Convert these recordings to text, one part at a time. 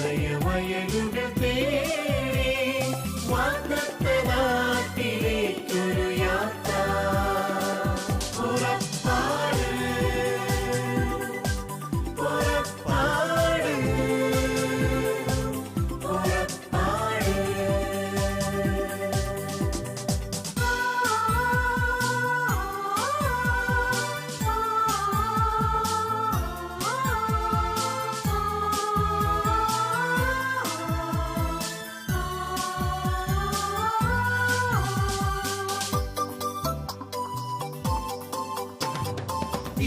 അഭയമയലുകൾ തേടി വാഗ്ദത്ത നാട്ടിലേക്കൊരു യാത്ര. പുറപ്പാട് പുറപ്പാട് പുറപ്പാട്.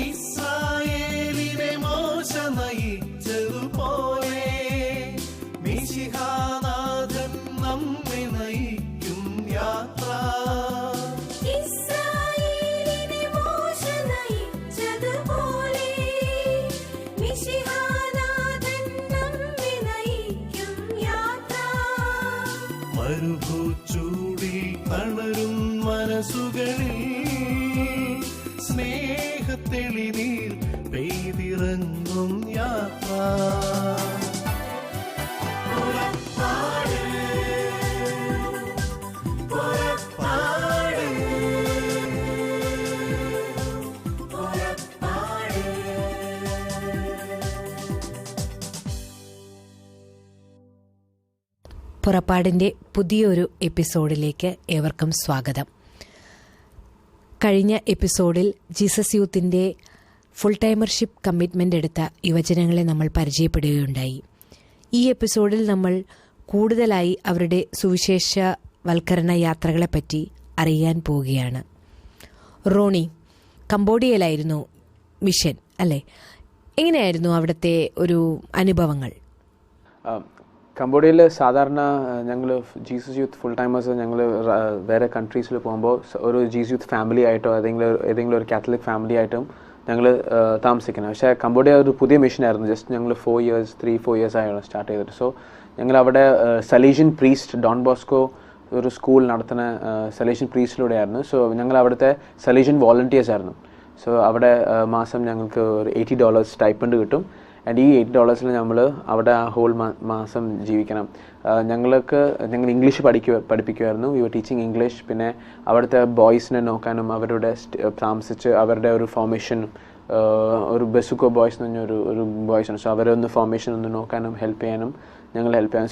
ഇസ്രായേലിനെ മോശ നയിച്ചതുപോലെ മിശിഹാനാഥൻ നമ്മെ നയിക്കും യാത്ര. ഇസ്രായേലിനെ മോശ നയിച്ചതുപോലെ മിശിഹാനാഥൻ നമ്മെ നയിക്കും യാത്ര. മരുഭൂച്ചൂടിൽ തളരും മനസ്സുകളിൽ സ്നേഹത്തെളിനീർ പെയ്തിറങ്ങും യാത്ര. പുറപ്പാട് പുറപ്പാട് പുറപ്പാട്. പുറപ്പാടിൻ്റെ പുതിയൊരു എപ്പിസോഡിലേക്ക് ഏവർക്കും സ്വാഗതം. കഴിഞ്ഞ എപ്പിസോഡിൽ ജീസസ് യൂത്തിൻ്റെ ഫുൾ ടൈമർഷിപ്പ് കമ്മിറ്റ്മെൻ്റ് എടുത്ത യുവജനങ്ങളെ നമ്മൾ പരിചയപ്പെടുകയുണ്ടായി. ഈ എപ്പിസോഡിൽ നമ്മൾ കൂടുതലായി അവരുടെ സുവിശേഷവൽക്കരണ യാത്രകളെപ്പറ്റി അറിയാൻ പോവുകയാണ്. റോണി, കംബോഡിയയിലായിരുന്നു മിഷൻ അല്ലേ? എങ്ങനെയായിരുന്നു അവിടുത്തെ ഒരു അനുഭവങ്ങൾ? കംബോഡിയയിൽ സാധാരണ ഞങ്ങൾ ജീസസ് യൂത്ത് ഫുൾ ടൈമേഴ്സ് ഞങ്ങൾ വേറെ കൺട്രീസിൽ പോകുമ്പോൾ ഒരു ജീസസ് യൂത്ത് ഫാമിലി ആയിട്ടോ ഏതെങ്കിലും ഒരു കാത്തലിക് ഫാമിലി ആയിട്ടും ഞങ്ങൾ താമസിക്കുന്നത്. പക്ഷേ കംബോഡിയ ഒരു പുതിയ മിഷനായിരുന്നു. ജസ്റ്റ് ഞങ്ങൾ 3-4 ഇയേഴ്സ് ആയാണ് സ്റ്റാർട്ട് ചെയ്തിട്ട്. സോ ഞങ്ങൾ അവിടെ സലേഷ്യൻ പ്രീസ്റ്റ് ഡോൺ ബോസ്കോ ഒരു സ്കൂൾ നടത്തുന്ന സലേഷ്യൻ പ്രീസ്റ്റിലൂടെയായിരുന്നു. സോ ഞങ്ങൾ അവിടുത്തെ സലേഷ്യൻ വോളണ്ടിയേഴ്സ് ആയിരുന്നു. സോ അവിടെ മാസം ഞങ്ങൾക്ക് ഒരു $80 സ്റ്റൈപ്പൻഡ് കിട്ടും. ആൻഡ് ഈ $80 നമ്മൾ അവിടെ ആ ഹോൾ മാസം ജീവിക്കണം. ഞങ്ങൾ ഇംഗ്ലീഷ് പഠിപ്പിക്കുമായിരുന്നു. We were teaching English. പിന്നെ അവിടുത്തെ ബോയ്സിനെ നോക്കാനും അവരുടെ താമസിച്ച് അവരുടെ ഒരു ഫോർമേഷനും ഒരു ബെസുക്കോ ബോയ്സ് എന്ന് പറഞ്ഞ ഒരു ബോയ്സ് ഉണ്ട്. സോ അവരെ ഒന്ന് ഫോർമേഷൻ ഒന്ന് നോക്കാനും ഹെൽപ്പ് ചെയ്യാനും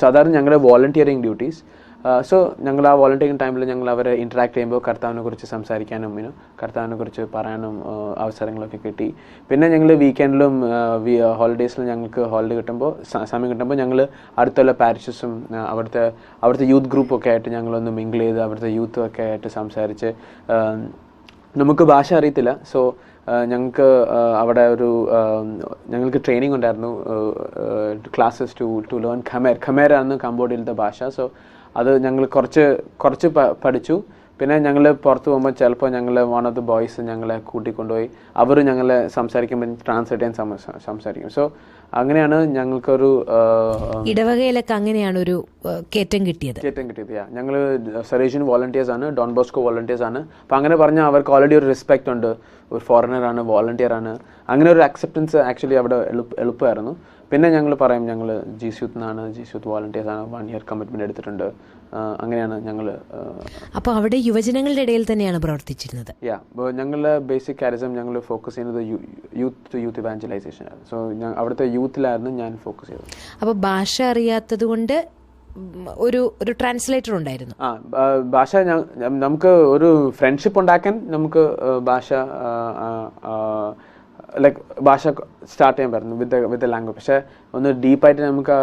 സോ അതായിരുന്നു ഞങ്ങളുടെ വോളണ്ടിയറിങ് ഡ്യൂട്ടീസ്. സോ ഞങ്ങൾ ആ വോളണ്ടിയറിങ് ടൈമിൽ ഞങ്ങൾ അവരെ ഇൻട്രാക്ട് ചെയ്യുമ്പോൾ കർത്താവിനെ കുറിച്ച് സംസാരിക്കാനും കർത്താവിനെ കുറിച്ച് പറയാനും അവസരങ്ങളൊക്കെ കിട്ടി. പിന്നെ ഞങ്ങൾ വീക്കെൻഡിലും ഹോളിഡേയ്സിലും ഞങ്ങൾക്ക് ഹോളിഡേ കിട്ടുമ്പോൾ സമയം കിട്ടുമ്പോൾ ഞങ്ങൾ അടുത്തുള്ള പാരിഷസും അവിടുത്തെ യൂത്ത് ഗ്രൂപ്പൊക്കെ ആയിട്ട് ഞങ്ങളൊന്ന് മിങ്കിൾ ചെയ്ത് അവിടുത്തെ യൂത്തൊക്കെ ആയിട്ട് സംസാരിച്ച്. നമുക്ക് ഭാഷ അറിയത്തില്ല. സോ ഞങ്ങൾക്ക് അവിടെ ഞങ്ങൾക്ക് ട്രെയിനിങ് ഉണ്ടായിരുന്നു, ക്ലാസ്സസ് ടു ലേൺ ഖമേറായിരുന്നു കംബോഡിയയിലത്തെ ഭാഷ. സോ അത് ഞങ്ങൾ കുറച്ച് പഠിച്ചു. പിന്നെ ഞങ്ങൾ പുറത്ത് പോകുമ്പോൾ ചിലപ്പോൾ ഞങ്ങൾ വൺ ഓഫ് ദ ബോയ്സ് ഞങ്ങളെ കൂട്ടിക്കൊണ്ടുപോയി അവർ ഞങ്ങളെ സംസാരിക്കുമ്പോൾ ട്രാൻസ്ലേറ്റ് ചെയ്യാൻ സംസാരിക്കും. സോ അങ്ങനെയാണ് ഞങ്ങൾക്കൊരു ഇടവകയിലൊക്കെ അങ്ങനെയാണ് ഒരു കയറ്റം കിട്ടിയത്. ഞങ്ങൾ സലേഷ്യൻ വോളണ്ടിയേഴ്സ് ആണ്, ഡോൺ ബോസ്കോ വോളണ്ടിയേഴ്സ് ആണ്. അപ്പം അങ്ങനെ പറഞ്ഞാൽ അവർക്ക് ഓൾറെഡി ഒരു റെസ്പെക്റ്റ് ഉണ്ട്. ഒരു ഫോറിനറാണ്, വോളണ്ടിയറാണ്, അങ്ങനെ ഒരു അക്സെപ്റ്റൻസ് ആക്ച്വലി അവിടെ എളുപ്പമായിരുന്നു. പിന്നെ ഞങ്ങൾ പറയും ഞങ്ങൾ ജീസസ് യൂത്ത് വോളണ്ടിയേഴ്സ് ആണ്, 1 ഇയർ കമ്മിറ്റ്മെന്റ് എടുത്തിട്ടുണ്ട്. അങ്ങനെയാണ് ഞങ്ങൾ. അപ്പോൾ അവിടെ യുവജനങ്ങളുടെ ഇടയിൽ തന്നെയാണ് പ്രവർത്തിച്ചിരുന്നത്. ഞങ്ങളുടെ ബേസിക് കാരിസം ഞങ്ങൾ ഫോക്കസ് ചെയ്യുന്നത് യൂത്ത് ഇവാഞ്ചലൈസേഷൻ ആണ്. സോ അവിടുത്തെ യൂത്തിലായിരുന്നു ഞാൻ ഫോക്കസ് ചെയ്തത്. അപ്പോൾ ഭാഷ അറിയാത്തത് കൊണ്ട് ഒരു ട്രാൻസ്ലേറ്റർ ഉണ്ടായിരുന്നു. ഭാഷ നമുക്ക് ഒരു ഫ്രണ്ട്ഷിപ്പ് ഉണ്ടാക്കാൻ നമുക്ക് ഭാഷ സ്റ്റാർട്ട് ചെയ്യാൻ പറ്റുന്നു വിത്ത് ലാംഗ്വേജ്. പക്ഷെ ഒന്ന് ഡീപ്പായിട്ട് നമുക്ക്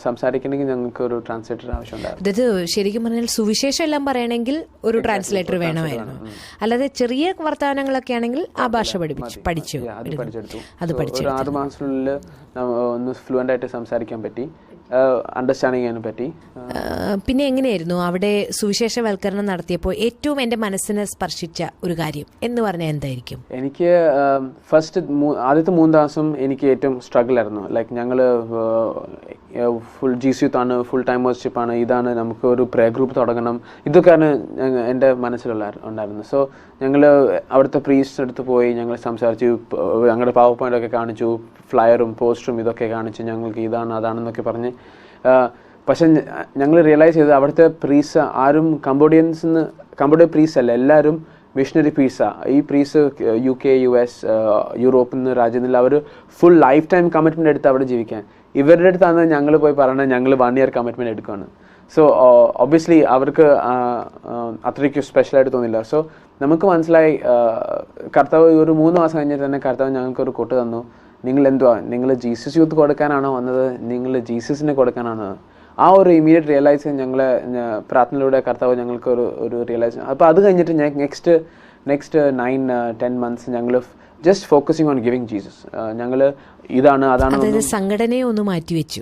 സംസാരിക്കണമെങ്കിൽ ഞങ്ങൾക്ക് ഒരു ട്രാൻസ്ലേറ്റർ ആവശ്യമുണ്ടായിരുന്നു. അതായത് ശരിക്കും പറഞ്ഞാൽ സുവിശേഷം എല്ലാം പറയണമെങ്കിൽ ഒരു ട്രാൻസ്ലേറ്റർ വേണമായിരുന്നു. അല്ലാതെ ചെറിയ വർത്തമാനങ്ങളൊക്കെ ആണെങ്കിൽ ആ ഭാഷ പഠിച്ചെടുത്തു. അത് പഠിച്ചു 6 മാസത്തിനുള്ളിൽ ഒന്ന് ഫ്ലുവൻ്റ് ആയിട്ട് സംസാരിക്കാൻ പറ്റി, അണ്ടർസ്റ്റാൻഡിങ് ചെയ്യാനും പറ്റി. പിന്നെ എങ്ങനെയായിരുന്നു അവിടെ സുവിശേഷവൽക്കരണം നടത്തിയപ്പോൾ ഏറ്റവും എൻ്റെ മനസ്സിനെ സ്പർശിച്ച ഒരു കാര്യം എന്ന് പറഞ്ഞാൽ എന്തായിരിക്കും? എനിക്ക് ആദ്യത്തെ 3 ദിവസം എനിക്ക് ഏറ്റവും സ്ട്രഗിൾ ആയിരുന്നു. ലൈക്ക് ഞങ്ങൾ ഫുൾ ജീസസ് യൂത്ത് ആണ്, ഫുൾ ടൈമേഴ്ഷിപ്പ് ആണ്, ഇതാണ് നമുക്ക് ഒരു പ്രേയർ ഗ്രൂപ്പ് തുടങ്ങണം, ഇതൊക്കെയാണ് എൻ്റെ മനസ്സിലുണ്ടായിരുന്നു. സോ ഞങ്ങൾ അവിടുത്തെ പ്രീസ്റ്റിൻ്റെ അടുത്ത് പോയി ഞങ്ങൾ സംസാരിച്ചു, ഞങ്ങളുടെ പവർ പോയിൻ്റൊക്കെ കാണിച്ചു, ഫ്ലയറും പോസ്റ്ററും ഇതൊക്കെ കാണിച്ച് ഞങ്ങൾക്ക് ഇതാണ് അതാണെന്നൊക്കെ പറഞ്ഞ് പക്ഷെ ഞങ്ങൾ റിയലൈസ് ചെയ്തത് അവിടുത്തെ പ്രീസ് ആരും കംബോഡിയ പ്രീസ് അല്ല, എല്ലാവരും മിഷണറി പ്രീസാണ്. ഈ പ്രീസ് UK, US, യൂറോപ്പിൽ നിന്ന് രാജ്യത്തിൽ അവർ ഫുൾ ലൈഫ് ടൈം കമ്മിറ്റ്മെൻറ്റ് എടുത്ത് അവിടെ ജീവിക്കാൻ. ഇവരുടെ അടുത്താണ് ഞങ്ങൾ പോയി പറയുന്നത് ഞങ്ങൾ 1 year കമ്മിറ്റ്മെൻറ്റ് എടുക്കുകയാണ്. സോ ഒബ്വിയസ്ലി അവർക്ക് അത്രയ്ക്ക് സ്പെഷ്യലായിട്ട് തോന്നില്ല. സോ നമുക്ക് മനസ്സിലായി കർത്താവ് ഒരു 3 മാസം കഴിഞ്ഞിട്ട് തന്നെ കർത്താവ് ഞങ്ങൾക്കൊരു കൊട്ട് തന്നു. നിങ്ങൾ ജീസസ് യൂത്ത് കൊടുക്കാനാണോ വന്നത്, നിങ്ങൾ ജീസസിനെ കൊടുക്കാനാണോ? ആ ഒരു ഇമീഡിയറ്റ് റിയലൈസ് ഞങ്ങളെ പ്രാർത്ഥനയിലൂടെ കർത്താവ് ഞങ്ങൾക്ക് ഒരു റിയലൈസ്. അപ്പോൾ അത് കഴിഞ്ഞിട്ട് നെക്സ്റ്റ് 9-10 months ഞങ്ങൾ just focusing on giving Jesus. ഞങ്ങൾ അതാണ് സംഘടനയെ ഒന്ന് മാറ്റിവെച്ചു.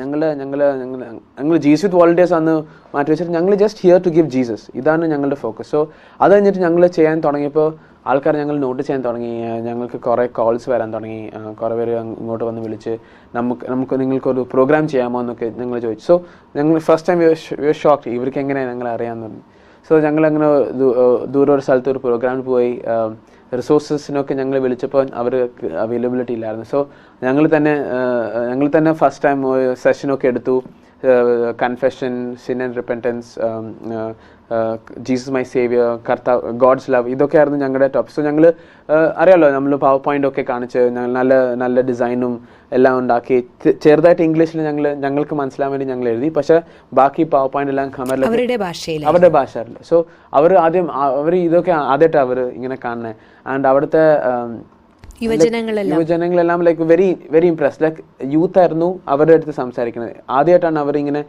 ഞങ്ങൾ ജീസസ് യൂത്ത് വോളണ്ടിയേഴ്സ് അന്ന് മാറ്റിവെച്ചിട്ട് ഞങ്ങൾ just here to give Jesus. ഇതാണ് ഞങ്ങളുടെ ഫോക്കസ്. സോ അത് കഴിഞ്ഞിട്ട് ഞങ്ങൾ ചെയ്യാൻ തുടങ്ങിയപ്പോൾ ആൾക്കാർ ഞങ്ങൾ നോട്ട് ചെയ്യാൻ തുടങ്ങി. ഞങ്ങൾക്ക് കുറേ കോൾസ് വരാൻ തുടങ്ങി. കുറേ പേര് ഇങ്ങോട്ട് വന്ന് വിളിച്ച് നിങ്ങൾക്കൊരു പ്രോഗ്രാം ചെയ്യാമോ എന്നൊക്കെ ഞങ്ങൾ ചോദിച്ചു. സോ ഞങ്ങൾ first time we are shocked ഇവർക്ക് എങ്ങനെയാണ് ഞങ്ങൾ അറിയാമെന്ന് പറഞ്ഞു. സോ ഞങ്ങളങ്ങനെ ദൂരെ ഒരു സ്ഥലത്ത് ഒരു പ്രോഗ്രാമിൽ പോയി. റിസോഴ്സസിനൊക്കെ ഞങ്ങൾ വിളിച്ചപ്പോൾ അവർ അവൈലബിലിറ്റി ഇല്ലായിരുന്നു. സോ ഞങ്ങൾ തന്നെ ഫസ്റ്റ് ടൈം സെഷനൊക്കെ എടുത്തു. Confession, sin and repentance, Jesus my saviour, കർത്താവ്, ഗോഡ്സ് ലവ്, ഇതൊക്കെയായിരുന്നു ഞങ്ങളുടെ ടോപ്പിക്. സോ ഞങ്ങൾ അറിയാമല്ലോ, നമ്മൾ പവർ പോയിന്റ് ഒക്കെ കാണിച്ച് നല്ല ഡിസൈനും എല്ലാം ഉണ്ടാക്കി ചെറുതായിട്ട് ഇംഗ്ലീഷിൽ ഞങ്ങൾക്ക് മനസ്സിലാൻ വേണ്ടി ഞങ്ങൾ എഴുതി. പക്ഷെ ബാക്കി പവർ പോയിന്റ് എല്ലാം ഖമറിൽ അവരുടെ ഭാഷയിൽ. സോ അവർ ഇതൊക്കെ ആദ്യമായിട്ട് അവർ ഇങ്ങനെ കാണുന്നത്. ആൻഡ് അവിടുത്തെ യുവജനങ്ങളെല്ലാം like very very impressed. Like youth ആയിരുന്നു അവരുടെ അടുത്ത് സംസാരിക്കുന്നത്. ആദ്യമായിട്ടാണ് അവർ ഇങ്ങനെ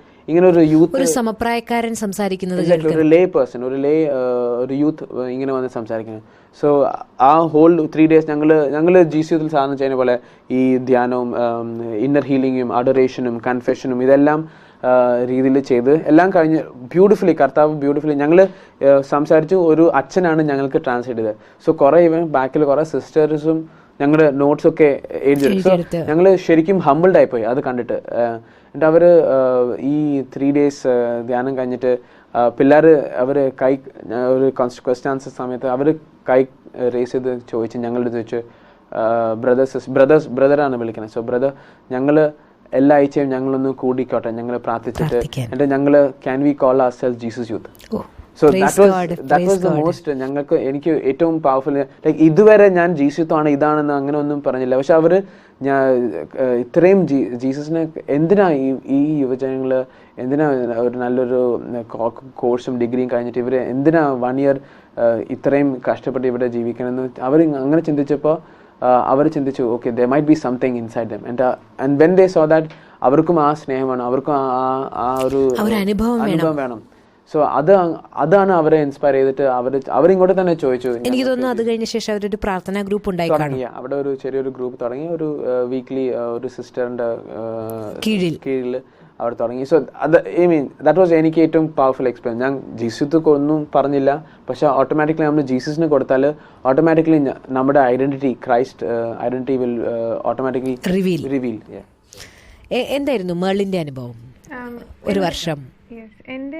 ഒരു യൂത്ത് സമപ്രായക്കാരൻ സംസാരിക്കുന്നത്, ഒരു ലേ പേഴ്സൺ, ഒരു യൂത്ത് ഇങ്ങനെ വന്ന് സംസാരിക്കുന്നത്. സോ ആ ഹോൾ 3 days ഞങ്ങൾ ജീസസ് യൂത്തിൽ സാധനം ചെയ്യുന്ന പോലെ ഈ ധ്യാനവും ഇന്നർ ഹീലിങ്ങും അഡറേഷനും കൺഫെഷനും ഇതെല്ലാം രീതിയിൽ ചെയ്ത് എല്ലാം കഴിഞ്ഞ് കർത്താവ് ബ്യൂട്ടിഫുള്ളി ഞങ്ങൾ സംസാരിച്ചു. ഒരു അച്ഛനാണ് ഞങ്ങൾക്ക് ട്രാൻസ്ലേറ്റ് ചെയ്തത്. സോ കുറേ ബാക്കിൽ കുറേ സിസ്റ്റേഴ്സും ഞങ്ങളുടെ നോട്ട്സൊക്കെ എഴുതിയെടുത്തു. ഞങ്ങൾ ശരിക്കും ഹമ്പിൾഡ് ആയിപ്പോയി അത് കണ്ടിട്ട്. എന്നിട്ട് അവർ ഈ 3 days ധ്യാനം കഴിഞ്ഞിട്ട് പിള്ളേർ അവർ ഒരു ക്വസ്റ്റ്യൻ ആൻസർ സമയത്ത് അവർ കൈ റേസ് ചെയ്ത് ചോദിച്ചു, ഞങ്ങളുടെ ചോദിച്ചു ബ്രദറാണ് വിളിക്കുന്നത്. സോ ബ്രദർ, ഞങ്ങൾ എല്ലാ ആഴ്ചയും ഞങ്ങളൊന്ന് കൂടിക്കോട്ടെ, ഞങ്ങൾ പ്രാർത്ഥിച്ചിട്ട് എന്നിട്ട് ഞങ്ങൾ can we call our self Jesus youth. So that was the most എനിക്ക് ഏറ്റവും പവർഫുൾ. ലൈക്ക് ഇതുവരെ ഞാൻ ജീസസ് യൂത്ത് ആണ് ഇതാണെന്ന് അങ്ങനെ ഒന്നും പറഞ്ഞില്ല. പക്ഷെ അവർ ഇത്രയും ജീസസിനെ എന്തിനാ ഈ യുവജനങ്ങൾ എന്തിനാ ഒരു നല്ലൊരു കോഴ്സും ഡിഗ്രിയും കഴിഞ്ഞിട്ട് ഇവർ എന്തിനാ 1 year ഇത്രയും കഷ്ടപ്പെട്ട് ഇവിടെ ജീവിക്കണമെന്ന് അവർ അങ്ങനെ ചിന്തിച്ചപ്പോൾ അവർ ചിന്തിച്ചു, okay they might be something inside dum. And when they so that അവർക്കും ആ സ്നേഹം വേണം, അവർക്കും ആ ഒരു അനുഭവം വേണം. സോ അതാണ് അവരെ ഇൻസ്പയർ ചെയ്തിട്ട് അവരിങ്ങോട്ട് തന്നെ ചോദിച്ചു. എനിക്ക് തോന്നുന്നു അത് കഴിഞ്ഞ ശേഷം അവരൊരു പ്രാർത്ഥനാ ഗ്രൂപ്പ് ഉണ്ടായി. അവിടെ ഒരു ചെറിയൊരു ഗ്രൂപ്പ് തുടങ്ങി, ഒരു വീക്ക്ലി ഒരു സിസ്റ്ററിന്റെ കീഴിൽ അവിടെ തുടങ്ങി. സോ ദാറ്റ് വാസ് എനിക്ക് ഏറ്റവും പവർഫുൾ എക്സ്പീരിയൻസ്. ഞാൻ ജീസസ് ഒന്നും പറഞ്ഞില്ല, പക്ഷെ ഓട്ടോമാറ്റിക്കലി നമ്മൾ ജീസസിന് കൊടുത്താൽ ഓട്ടോമാറ്റിക്കലി നമ്മുടെ identity, Christ identity will automatically reveal. എന്തായിരുന്നു മേളിന്റെ അനുഭവം? ഒരു വർഷം എൻ്റെ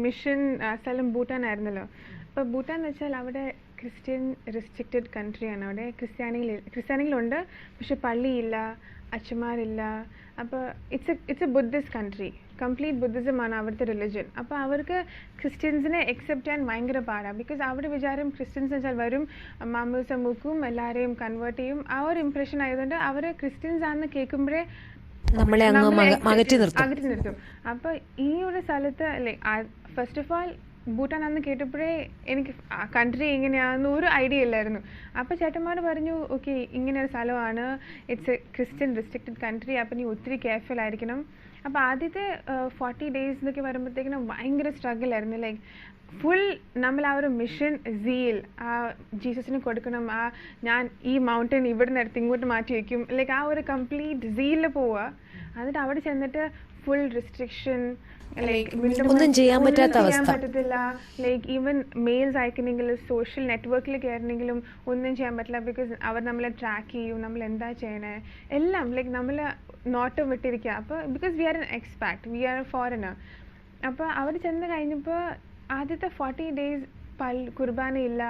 മിഷൻ സ്ഥലം ഭൂട്ടാൻ ആയിരുന്നല്ലോ. അപ്പോൾ ഭൂട്ടാൻ എന്ന് വെച്ചാൽ അവിടെ ക്രിസ്ത്യൻ റെസ്ട്രിക്റ്റഡ് കൺട്രിയാണ്. അവിടെ ക്രിസ്ത്യാനികളുണ്ട്, പക്ഷെ പള്ളിയില്ല, അച്ഛന്മാരില്ല. അപ്പോൾ it's a Buddhist country, complete ബുദ്ധിസമാണ് അവിടുത്തെ റിലിജൻ. അപ്പോൾ അവർക്ക് ക്രിസ്ത്യൻസിനെ അക്സെപ്റ്റ് ചെയ്യാൻ ഭയങ്കര പാടാണ്. ബിക്കോസ് അവിടെ വിചാരം ക്രിസ്ത്യൻസ് എന്ന് വെച്ചാൽ വരും, മാമൂസ മുക്കും, എല്ലാവരെയും കൺവേർട്ട് ചെയ്യും. ആ ഒരു ഇംപ്രഷൻ ആയതുകൊണ്ട് അവർ ക്രിസ്ത്യൻസ് ആണെന്ന് കേൾക്കുമ്പോഴേ നമ്മളെ അകറ്റി നിർത്തും. അപ്പോൾ ഈ ഒരു സ്ഥലത്ത് ഫസ്റ്റ് ഓഫ് ഓൾ ഭൂട്ടാൻ അന്ന് കേട്ടപ്പോഴേ എനിക്ക് കൺട്രി എങ്ങനെയാണെന്ന് ഒരു ഐഡിയ ഇല്ലായിരുന്നു. അപ്പോൾ ചേട്ടന്മാർ പറഞ്ഞു, ഓക്കെ ഇങ്ങനെ ഒരു സ്ഥലമാണ്, it's A Christian restricted country, അപ്പോൾ നീ ഒത്തിരി കെയർഫുൾ ആയിരിക്കണം. അപ്പോൾ ആദ്യത്തെ 40 days എന്നൊക്കെ വരുമ്പോഴത്തേക്കിനും ഭയങ്കര സ്ട്രഗിൾ ആയിരുന്നു. ലൈക്ക് ഫുൾ നമ്മൾ ആ ഒരു മിഷൻ സീൽ ആ ജീസസിന് കൊടുക്കണം, ഞാൻ ഈ മൗണ്ടൻ ഇവിടെ നിന്ന് എടുത്ത് ഇങ്ങോട്ട് മാറ്റി വയ്ക്കും, ലൈക്ക് ആ ഒരു കംപ്ലീറ്റ് സീലിൽ പോവുക. എന്നിട്ട് അവിടെ ചെന്നിട്ട് ഫുൾ റെസ്ട്രിക്ഷൻ, ഒന്നും ചെയ്യാൻ പറ്റത്തില്ല. ലൈക്ക് ഈവൻ മെയിൽസ് അയക്കണമെങ്കിലും സോഷ്യൽ നെറ്റ്വർക്കിൽ കയറണമെങ്കിലും ഒന്നും ചെയ്യാൻ പറ്റില്ല. ബിക്കോസ് അവർ നമ്മളെ ട്രാക്ക് ചെയ്യും, നമ്മൾ എന്താ ചെയ്യണേ എല്ലാം. ലൈക്ക് നമ്മൾ നോട്ടം വിട്ടിരിക്കുക. അപ്പോൾ because we are an expat, we are a foreigner. അപ്പോൾ അവിടെ ചെന്ന് കഴിഞ്ഞപ്പോൾ ആദ്യത്തെ 40 days കുർബാന ഇല്ല,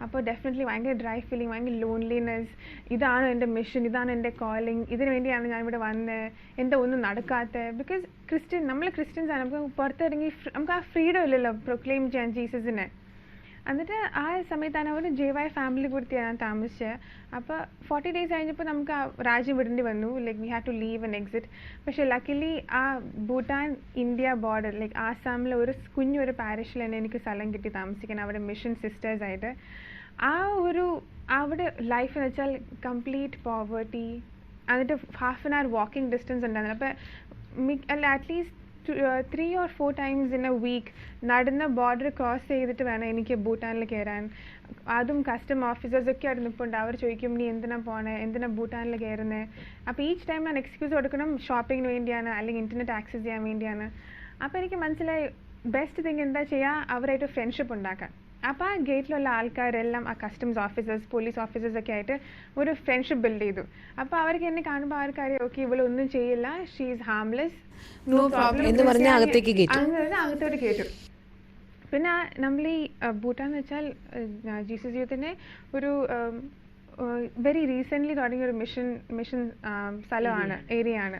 അപ്പോൾ ഡെഫിനറ്റ്ലി ഭയങ്കര ഡ്രൈ ഫീലിംഗ്, ഭയങ്കര ലോൺലിനെസ്. ഇതാണ് എൻ്റെ മിഷൻ, ഇതാണ് എൻ്റെ കോളിംഗ്, ഇതിനു വേണ്ടിയാണ് ഞാൻ ഇവിടെ വന്നത്, എന്താ ഒന്നും നടക്കാത്ത. ബിക്കോസ് നമ്മൾ ക്രിസ്ത്യൻസ് ആണ്, നമുക്ക് പുറത്തിറങ്ങി നമുക്ക് ആ ഫ്രീഡം ഇല്ലല്ലോ പ്രൊക്ലെയിം ചെയ്യാൻ ജീസസിനെ. എന്നിട്ട് ആ സമയത്താണ് ഒരു JY ഫാമിലി കൂടിയാണ് ഞാൻ താമസിച്ചത്. അപ്പോൾ 40 days കഴിഞ്ഞപ്പോൾ നമുക്ക് ആ രാജ്യം വിടേണ്ടി വന്നു. Like we have to leave and exit. പക്ഷേ ലക്കിലി ആ ഭൂട്ടാൻ ഇന്ത്യ ബോർഡർ ലൈക്ക് ആസാമിലെ ഒരു കുഞ്ഞൊരു പാരിഷിൽ തന്നെ എനിക്ക് സ്ഥലം കിട്ടി താമസിക്കാൻ, അവിടെ മിഷൻ സിസ്റ്റേഴ്സായിട്ട്. അവിടെ ലൈഫ് എന്ന് വെച്ചാൽ കംപ്ലീറ്റ് പോവേർട്ടി. എന്നിട്ട് ½ an hour വാക്കിംഗ് ഡിസ്റ്റൻസ് ഉണ്ടായിരുന്നു. അപ്പോൾ at least 3 or 4 times in a week നടന്ന ബോർഡർ ക്രോസ് ചെയ്തിട്ട് വേണം എനിക്ക് ഭൂട്ടാനിൽ കയറാൻ. അതും കസ്റ്റം ഓഫീസേഴ്സൊക്കെ അവിടെ നിൽപ്പുണ്ട്. അവർ ചോദിക്കും നീ എന്തിനാ പോണേ, എന്തിനാ ഭൂട്ടാനിൽ കയറുന്നത്. അപ്പോൾ ഈച്ച് ടൈം ഞാൻ എക്സ്ക്യൂസ് കൊടുക്കണം, ഷോപ്പിങ്ങിന് വേണ്ടിയാണ് അല്ലെങ്കിൽ ഇൻ്റർനെറ്റ് ആക്സസ് ചെയ്യാൻ വേണ്ടിയാണ്. അപ്പോൾ എനിക്ക് മനസ്സിലായി ബെസ്റ്റ് തിങ് എന്താ ചെയ്യുക, അവരായിട്ട് ഫ്രണ്ട്ഷിപ്പ് ഉണ്ടാക്കാൻ. അപ്പോൾ ആ ഗേറ്റിലുള്ള ആൾക്കാരെല്ലാം ആ കസ്റ്റംസ് ഓഫീസേഴ്സ്, പോലീസ് ഓഫീസേഴ്സൊക്കെ ആയിട്ട് ഒരു ഫ്രണ്ട്ഷിപ്പ് ബിൽഡ് ചെയ്തു. അപ്പോൾ അവർക്ക് എന്നെ കാണുമ്പോൾ അവർക്കറിയാം ഓക്കെ ഇവളൊന്നും ചെയ്യില്ല, she is harmless, no problem എന്ന് പറഞ്ഞാൽ അകത്തേക്ക് കയറ്റും. അകത്തോട്ട് കയറ്റും. പിന്നെ നമ്മൾ ഈ ഭൂട്ടാൻ എന്ന് വെച്ചാൽ ജീസസ് യൂത്തിൻ്റെ ഒരു വെരി റീസെൻ്റ്ലി തുടങ്ങിയ ഒരു മിഷൻ സ്ഥലമാണ്, ഏരിയ ആണ്.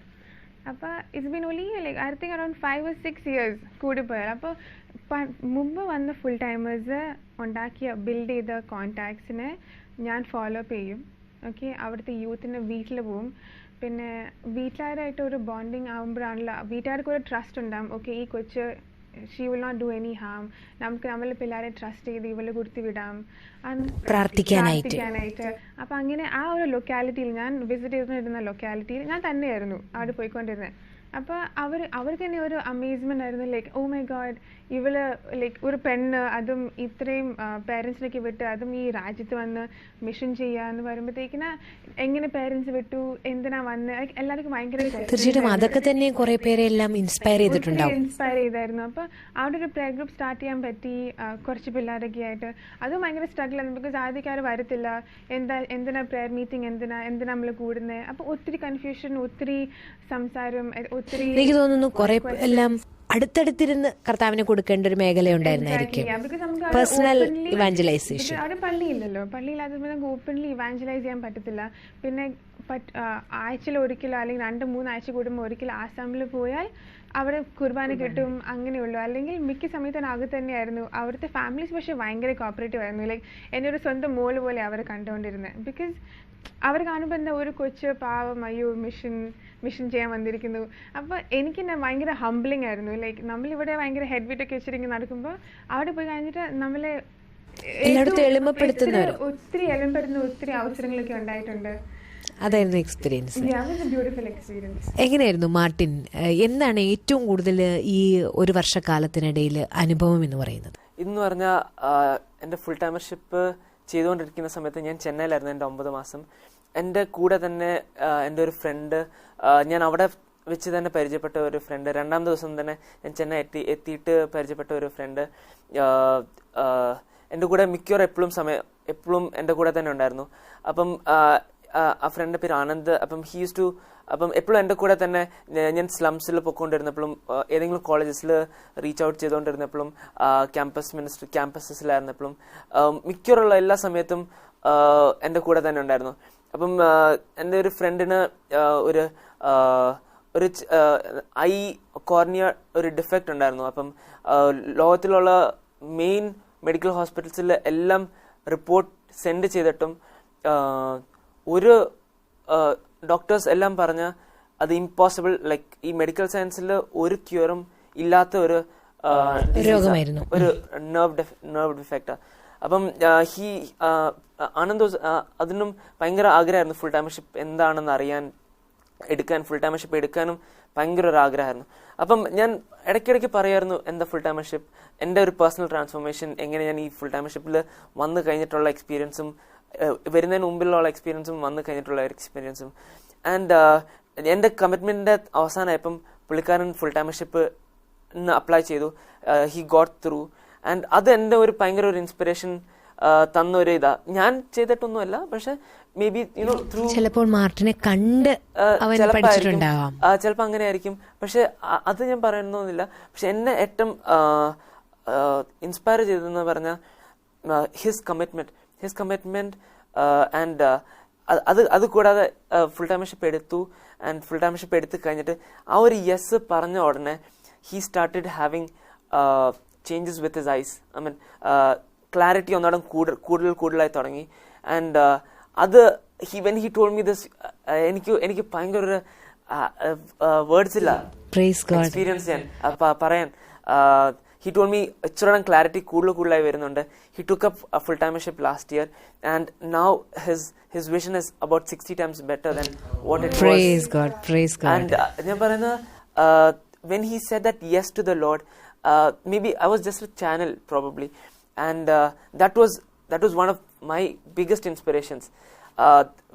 അപ്പോൾ it's been only like I think around 5 or 6 years കൂടിപ്പോയാൽ. അപ്പോൾ മുമ്പ് വന്ന ഫുൾ ടൈമേഴ്സ് ഉണ്ടാക്കിയ ബിൽഡ് ചെയ്ത കോൺടാക്ട്സിനെ ഞാൻ ഫോളോ അപ്പ് ചെയ്യും. ഓക്കെ, അവിടുത്തെ യൂത്തിൻ്റെ വീട്ടിൽ പോവും. പിന്നെ വീട്ടുകാരായിട്ട് ഒരു ബോണ്ടിങ് ആകുമ്പോഴാണല്ലോ വീട്ടുകാർക്ക് ഒരു ട്രസ്റ്റ് ഉണ്ടാകും. ഓക്കെ, ഈ കൊച്ച് she will not do any harm, നമുക്ക് നമ്മളെ പിള്ളേരെ ട്രസ്റ്റ് ചെയ്ത് ഇവളെ കൊടുത്ത് വിടാം പ്രാർത്ഥിക്കാനായിട്ട്. അപ്പം അങ്ങനെ ആ ഒരു ലൊക്കാലിറ്റിയിൽ ഞാൻ വിസിറ്റ് ചെയ്തിരുന്ന ലൊക്കാലിറ്റിയിൽ ഞാൻ തന്നെയായിരുന്നു അവിടെ പോയിക്കൊണ്ടിരുന്നത്. അപ്പോൾ അവർക്ക് തന്നെ ഒരു അമേസ്മെൻ്റ് ആയിരുന്നു. ലൈക്ക് ഓ മൈ ഗോഡ്, ഇവള് ലൈക്ക് ഒരു പെണ്ണ്, അതും ഇത്രയും പേരൻസിലേക്ക് വിട്ട്, അതും ഈ രാജ്യത്ത് വന്ന് മിഷൻ ചെയ്യുക എന്ന് പറയുമ്പോഴത്തേക്കിന് എങ്ങനെ പേരൻസ് വിട്ടു, എന്തിനാ വന്ന്, എല്ലാവർക്കും ഭയങ്കര തീർച്ചയായിട്ടും അതൊക്കെ തന്നെ കുറെ പേരെല്ലാം ഇൻസ്പയർ ചെയ്തായിരുന്നു. അപ്പോൾ അവിടെ ഒരു പ്ലേ ഗ്രൂപ്പ് സ്റ്റാർട്ട് ചെയ്യാൻ പറ്റി, കുറച്ച് പിള്ളേരൊക്കെ ആയിട്ട്. അതും ഭയങ്കര സ്ട്രഗിൾ ആയിരുന്നു. ബിക്കോസ് ആദ്യക്കാർ വരത്തില്ല, എന്തിനാ പ്രെയർ മീറ്റിംഗ്, എന്തിനാ നമ്മൾ കൂടുന്നത്. അപ്പോൾ ഒത്തിരി കൺഫ്യൂഷൻ, ഒത്തിരി സംസാരം, എനിക്ക് തോന്നുന്നു കുറെ എല്ലാം അടുത്തടുത്തിരുന്ന് കർത്താവിനെ കൊടുക്കേണ്ട ഒരു മേഖല ഉണ്ടായിരുന്നായിരിക്കും. Personal evangelisation. അവിടെ പള്ളിയില്ലല്ലോ, പള്ളിയില്ലാതെ നമുക്ക് ഓപ്പൺലി ഇവാഞ്ചലൈസ് ചെയ്യാൻ പറ്റത്തില്ല. പിന്നെ ആഴ്ചയിൽ ഒരിക്കലോ അല്ലെങ്കിൽ 2-3 ആഴ്ച കൂടുമ്പോൾ ഒരിക്കൽ ആസാമിൽ പോയാൽ അവിടെ കുർബാന കിട്ടും, അങ്ങനെയുള്ളൂ. അല്ലെങ്കിൽ മിക്ക സമയത്ത് അകത്ത് തന്നെയായിരുന്നു. അവിടുത്തെ ഫാമിലീസ് പക്ഷേ ഭയങ്കര കോപ്പറേറ്റീവ് ആയിരുന്നു. ലൈക്ക് എൻ്റെ ഒരു സ്വന്തം മോള് പോലെ അവരെ കണ്ടുകൊണ്ടിരുന്നത്. ബിക്കോസ് അവർ കാണുമ്പോൾ എന്താ ഒരു കൊച്ച് പാവം, അയ്യോ മിഷൻ ചെയ്യാൻ വന്നിരിക്കുന്നു. അപ്പോൾ എനിക്ക് തന്നെ ഭയങ്കര ഹംബ്ലിംഗ് ആയിരുന്നു. ലൈക്ക് നമ്മളിവിടെ ഭയങ്കര ഹെഡ് വെയിറ്റൊക്കെ വെച്ചിട്ട് നടക്കുമ്പോൾ അവിടെ പോയി കഴിഞ്ഞിട്ട് നമ്മളെ ഒത്തിരി എളിമപ്പെടുന്ന ഒത്തിരി അവസരങ്ങളൊക്കെ ഉണ്ടായിട്ടുണ്ട്. അതായിരുന്നു എക്സ്പീരിയൻസ്. എക്സ്പീരിയൻസ്. എങ്ങനെയായിരുന്നു മാർട്ടിൻ, എന്താണ് ഏറ്റവും കൂടുതൽ ഈ ഒരു വർഷക്കാലത്തിനിടയിൽ അനുഭവം എന്ന് പറയുന്നത്? ഇന്ന് പറഞ്ഞാൽ എൻ്റെ ഫുൾ ടൈമർഷിപ്പ് ചെയ്തുകൊണ്ടിരിക്കുന്ന സമയത്ത് ഞാൻ ചെന്നൈയിലായിരുന്നു എൻ്റെ 9 മാസം. എൻ്റെ കൂടെ തന്നെ എൻ്റെ ഒരു ഫ്രണ്ട്, ഞാൻ അവിടെ വെച്ച് തന്നെ പരിചയപ്പെട്ട ഒരു ഫ്രണ്ട്, 2ാം ദിവസം തന്നെ ഞാൻ ചെന്നൈ എത്തിയിട്ട് പരിചയപ്പെട്ട ഒരു ഫ്രണ്ട് എൻ്റെ കൂടെ മിക്കവാറും എപ്പോഴും എൻ്റെ കൂടെ തന്നെ ഉണ്ടായിരുന്നു. അപ്പം ആ ഫ്രണ്ടിൻ്റെ പേര് ആനന്ദ്. അപ്പം അപ്പം എപ്പോഴും എൻ്റെ കൂടെ തന്നെ ഞാൻ സ്ലംസിൽ പൊയ്ക്കൊണ്ടിരുന്നപ്പോഴും ഏതെങ്കിലും കോളേജസിൽ റീച്ച് ഔട്ട് ചെയ്തുകൊണ്ടിരുന്നപ്പോഴും ക്യാമ്പസസിലായിരുന്നപ്പോഴും മിക്കവാറുള്ള എല്ലാ സമയത്തും എൻ്റെ കൂടെ തന്നെ ഉണ്ടായിരുന്നു. അപ്പം എൻ്റെ ഒരു ഫ്രണ്ടിന് ഒരു ഐ കോർണിയ ഒരു ഡിഫക്റ്റ് ഉണ്ടായിരുന്നു. അപ്പം ലോകത്തിലുള്ള മെയിൻ മെഡിക്കൽ ഹോസ്പിറ്റൽസിൽ എല്ലാം റിപ്പോർട്ട് സെൻഡ് ചെയ്തിട്ടും ഒരു ഡോക്ടേഴ്സ് എല്ലാം പറഞ്ഞ അത് ഇമ്പോസിബിൾ, ലൈക്ക് ഈ മെഡിക്കൽ സയൻസിൽ ഒരു ക്യൂറും ഇല്ലാത്ത ഒരു രോഗമായിരുന്നു, ഒരു നെർവ് ഡിഫക്റ്റ്. അപ്പം ആനന്ദ് അതിനും ഭയങ്കര ആഗ്രഹമായിരുന്നു ഫുൾ ടൈമർഷിപ്പ് എന്താണെന്ന് ഫുൾ ടൈമർഷിപ്പ് എടുക്കാനും ഭയങ്കര ഒരു ആഗ്രഹമായിരുന്നു. അപ്പം ഞാൻ ഇടയ്ക്കിടയ്ക്ക് പറയായിരുന്നു എന്താ ഫുൾ ടൈമർഷിപ്പ്, എൻ്റെ ഒരു പേഴ്സണൽ ട്രാൻസ്ഫോർമേഷൻ, എങ്ങനെ ഞാൻ ഈ ഫുൾ ടൈമർഷിപ്പിൽ വന്നു കഴിഞ്ഞിട്ടുള്ള എക്സ്പീരിയൻസും വരുന്നതിന് മുമ്പിലുള്ള എക്സ്പീരിയൻസും വന്നു കഴിഞ്ഞിട്ടുള്ള എക്സ്പീരിയൻസും. ആൻഡ് എൻ്റെ കമ്മിറ്റ്മെൻറ്റിൻ്റെ അവസാനമായപ്പം പുള്ളിക്കാരൻ ഫുൾ ടൈമർഷിപ്പ് അപ്ലൈ ചെയ്തു. He got through. ആൻഡ് അത് എൻ്റെ ഒരു ഭയങ്കര ഒരു ഇൻസ്പിറേഷൻ തന്നൊരു ഇതാ. ഞാൻ ചെയ്തിട്ടൊന്നുമല്ല, പക്ഷെ മേ ബി ത്രൂ ചിലപ്പോൾ മാർട്ടിനെ കണ്ട് ചിലപ്പോൾ അങ്ങനെ ആയിരിക്കും. പക്ഷെ അത് ഞാൻ പറയുന്നൊന്നുമില്ല. പക്ഷെ എന്നെ ഏറ്റവും ഇൻസ്പയർ ചെയ്തതെന്ന് പറഞ്ഞാൽ ഹിസ് കമ്മിറ്റ്മെൻറ്റ് ആൻഡ് അത് കൂടാതെ ഫുൾ ടൈമർഷിപ്പ് എടുത്തു. ആൻഡ് ഫുൾ ടൈമർഷിപ്പ് എടുത്ത് കഴിഞ്ഞിട്ട് ആ ഒരു യെസ് പറഞ്ഞ ഉടനെ he started having changes with his eyes. I mean clarity ഒന്നോളം കൂടുതലായി തുടങ്ങി. ആൻഡ് അത് when he told me this, എനിക്ക് ഭയങ്കര ഒരു വേർഡ്സ് ഇല്ല എക്സ്പീരിയൻസ് ചെയ്യാൻ പറയാൻ. He told me ഇച്ചിരി ക്ലാരിറ്റി കൂടുതലായി വരുന്നുണ്ട്. He took up a full timership last year and now his vision is about 60 times better than what it Praise was. God, praise God. And ഞാൻ പറയുന്ന when he said that yes to the Lord, maybe I was just a channel probably, and that was one of my biggest inspirations,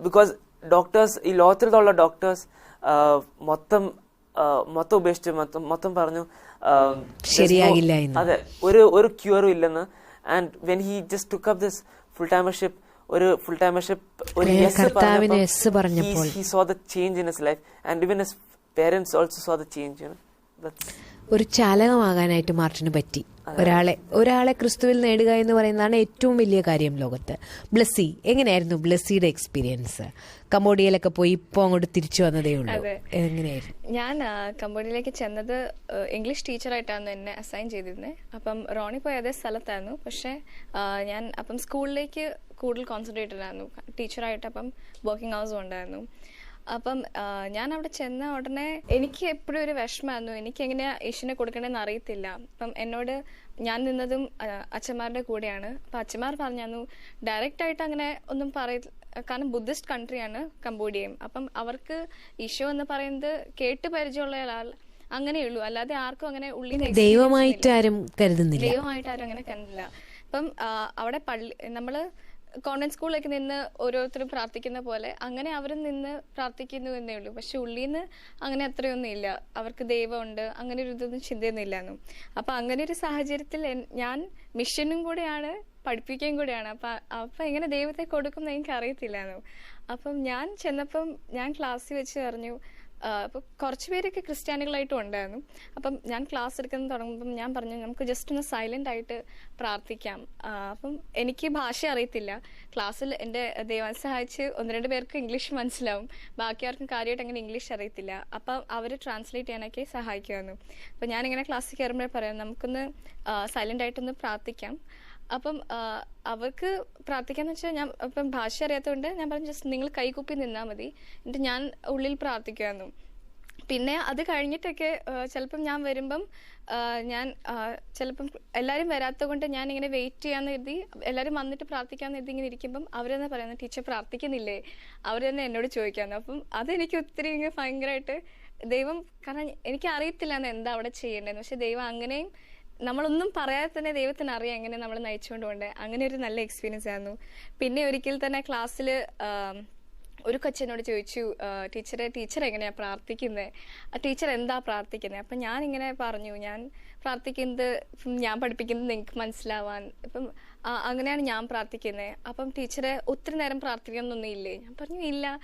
because doctors ഈ ലോകത്തിലുള്ള doctors മൊത്തം ഉപേക്ഷിച്ച് മൊത്തം പറഞ്ഞു ശരിയാകില്ല എന്ന്. അതെ, ഒരു ക്യൂറും ഇല്ലെന്ന്. And when he just took up this full ടൈമർഷിപ്പ് ഒരു കർത്താവിന് യെസ് പറഞ്ഞപ്പോൾ he saw the change in his life, and even his parents also saw the change, you know. ഒരു ചാലകമാകാനായിട്ട് മാർട്ടിന് പറ്റി. ഒരാളെ ക്രിസ്തുവിൽ നേടുക എന്ന് പറയുന്നതാണ് ഏറ്റവും വലിയ കാര്യം ലോകത്ത്. ബ്ലെസ്സി, എങ്ങനെയായിരുന്നു ബ്ലെസ്സിയുടെ എക്സ്പീരിയൻസ്? കംബോഡിയയിലൊക്കെ പോയി ഇപ്പോൾ അങ്ങോട്ട് തിരിച്ചു വന്നതേ ഉള്ളൂ. എങ്ങനെയായിരുന്നു? ഞാൻ കംബോഡിയയിലേക്ക് ചെന്നത് ഇംഗ്ലീഷ് ടീച്ചറായിട്ടാണ് എന്നെ അസൈൻ ചെയ്തിരുന്നത്. അപ്പം റോണി പോയ അതേ സ്ഥലത്തായിരുന്നു. പക്ഷേ ഞാൻ അപ്പം സ്കൂളിലേക്ക് കൂടുതൽ കോൺസെൻട്രേറ്റഡ് ആയിരുന്നു ടീച്ചറായിട്ട്. അപ്പം വർക്കിംഗ് അവേഴ്സും ഉണ്ടായിരുന്നു. അപ്പം ഞാൻ അവിടെ ചെന്ന ഉടനെ എനിക്ക് എപ്പോഴും ഒരു വിഷമമായിരുന്നു. എനിക്ക് എങ്ങനെയാ യേശുവിനെ കൊടുക്കണമെന്ന് അറിയത്തില്ല. അപ്പം എന്നോട് ഞാൻ നിന്നതും അച്ഛന്മാരുടെ കൂടെയാണ്. അപ്പം അച്ഛന്മാർ പറഞ്ഞു ഡയറക്റ്റായിട്ട് അങ്ങനെ ഒന്നും കാരണം ബുദ്ധിസ്റ്റ് കൺട്രിയാണ് കംബോഡിയയും. അപ്പം അവർക്ക് ഈശോ എന്ന് പറയുന്നത് കേട്ട് പരിചയമുള്ള ആൾ അങ്ങനെയുള്ളൂ, അല്ലാതെ ആർക്കും അങ്ങനെ ഉള്ളിൽ ദൈവമായിട്ട് ആരും കരുതുന്നില്ല. അങ്ങനെ കണ്ടില്ല. അപ്പം അവിടെ നമ്മള് കോൺവെന്റ് സ്കൂളിലേക്ക് നിന്ന് ഓരോരുത്തരും പ്രാർത്ഥിക്കുന്ന പോലെ അങ്ങനെ അവരും നിന്ന് പ്രാർത്ഥിക്കുന്നു എന്നേ ഉള്ളൂ. പക്ഷെ ഉള്ളിൽ നിന്ന് അങ്ങനെ അത്രയൊന്നും ഇല്ല. അവർക്ക് ദൈവമുണ്ട് അങ്ങനെ ഒരു ഇതൊന്നും ചിന്തയൊന്നുമില്ലായിരുന്നു. അപ്പൊ അങ്ങനെ ഒരു സാഹചര്യത്തിൽ ഞാൻ മിഷനും കൂടെയാണ് പഠിപ്പിക്കുകയും കൂടെയാണ്. അപ്പൊ എങ്ങനെ ദൈവത്തെ കൊടുക്കും എന്ന് എനിക്ക് അറിയത്തില്ലായിരുന്നു. അപ്പം ഞാൻ ചെന്നപ്പം ഞാൻ ക്ലാസ്സിൽ വെച്ച് പറഞ്ഞു, അപ്പോൾ കുറച്ച് പേരൊക്കെ ക്രിസ്ത്യാനികളായിട്ടും ഉണ്ടായിരുന്നു. അപ്പം ഞാൻ ക്ലാസ് എടുക്കുന്നത് തുടങ്ങുമ്പം ഞാൻ പറഞ്ഞു നമുക്ക് ജസ്റ്റ് ഒന്ന് സൈലന്റ് ആയിട്ട് പ്രാർത്ഥിക്കാം. അപ്പം എനിക്ക് ഭാഷ അറിയത്തില്ല. ക്ലാസ്സിൽ എൻ്റെ ദൈവം സഹായിച്ച് 1-2 പേർക്ക് ഇംഗ്ലീഷ് മനസ്സിലാവും, ബാക്കി ആർക്കും കാര്യമായിട്ട് അങ്ങനെ ഇംഗ്ലീഷ് അറിയത്തില്ല. അപ്പം അവർ ട്രാൻസ്ലേറ്റ് ചെയ്യാനൊക്കെ സഹായിക്കുമായിരുന്നു. അപ്പം ഞാനിങ്ങനെ ക്ലാസ്സിൽ കയറുമ്പോഴേ പറയാം നമുക്കൊന്ന് സൈലന്റ് ആയിട്ടൊന്ന് പ്രാർത്ഥിക്കാം. അപ്പം അവർക്ക് പ്രാർത്ഥിക്കാന്ന് വെച്ചാൽ ഞാൻ ഇപ്പം ഭാഷ അറിയാത്തതുകൊണ്ട് ഞാൻ പറഞ്ഞു ജസ്റ്റ് നിങ്ങൾ കൈകൂപ്പി നിന്നാൽ മതി, എന്നിട്ട് ഞാൻ ഉള്ളിൽ പ്രാർത്ഥിക്കുമായിരുന്നു. പിന്നെ അത് കഴിഞ്ഞിട്ടൊക്കെ ചിലപ്പം ഞാൻ വരുമ്പം ഞാൻ ചിലപ്പം എല്ലാവരും വരാത്തത് കൊണ്ട് ഞാൻ ഇങ്ങനെ വെയിറ്റ് ചെയ്യാന്ന് കരുതി എല്ലാവരും വന്നിട്ട് പ്രാർത്ഥിക്കാന്ന് കരുതി ഇങ്ങനെ ഇരിക്കുമ്പം അവർ തന്നെ പറയുന്നത് ടീച്ചർ പ്രാർത്ഥിക്കുന്നില്ലേ, അവർ തന്നെ എന്നോട് ചോദിക്കാമെന്ന്. അപ്പം അതെനിക്ക് ഒത്തിരി ഇങ്ങനെ ഭയങ്കരമായിട്ട് ദൈവം, കാരണം എനിക്ക് അറിയത്തില്ല എന്താ അവിടെ ചെയ്യേണ്ടതെന്ന്. പക്ഷെ ദൈവം അങ്ങനെയും നമ്മളൊന്നും പറയാതെ തന്നെ ദൈവത്തിന് അറിയാം എങ്ങനെ നമ്മൾ നയിച്ചുകൊണ്ട് പോകണ്ടേ. അങ്ങനെ ഒരു നല്ല എക്സ്പീരിയൻസ് ആയിരുന്നു. പിന്നെ ഒരിക്കൽ തന്നെ ക്ലാസ്സിൽ ഒരു കൊച്ചനോട് ചോദിച്ചു, ടീച്ചർ എങ്ങനെയാ പ്രാർത്ഥിക്കുന്നത്, ടീച്ചർ എന്താ പ്രാർത്ഥിക്കുന്നത്? അപ്പം ഞാനിങ്ങനെ പറഞ്ഞു ഞാൻ പ്രാർത്ഥിക്കുന്നത് ഞാൻ പഠിപ്പിക്കുന്നത് നിങ്ങൾക്ക് മനസ്സിലാവാൻ, ഇപ്പം അങ്ങനെയാണ് ഞാൻ പ്രാർത്ഥിക്കുന്നത്. അപ്പം ടീച്ചറെ ഒത്തിരി നേരം പ്രാർത്ഥിക്കണമെന്നൊന്നും ഇല്ലേ? ഞാൻ പറഞ്ഞു ഇല്ല,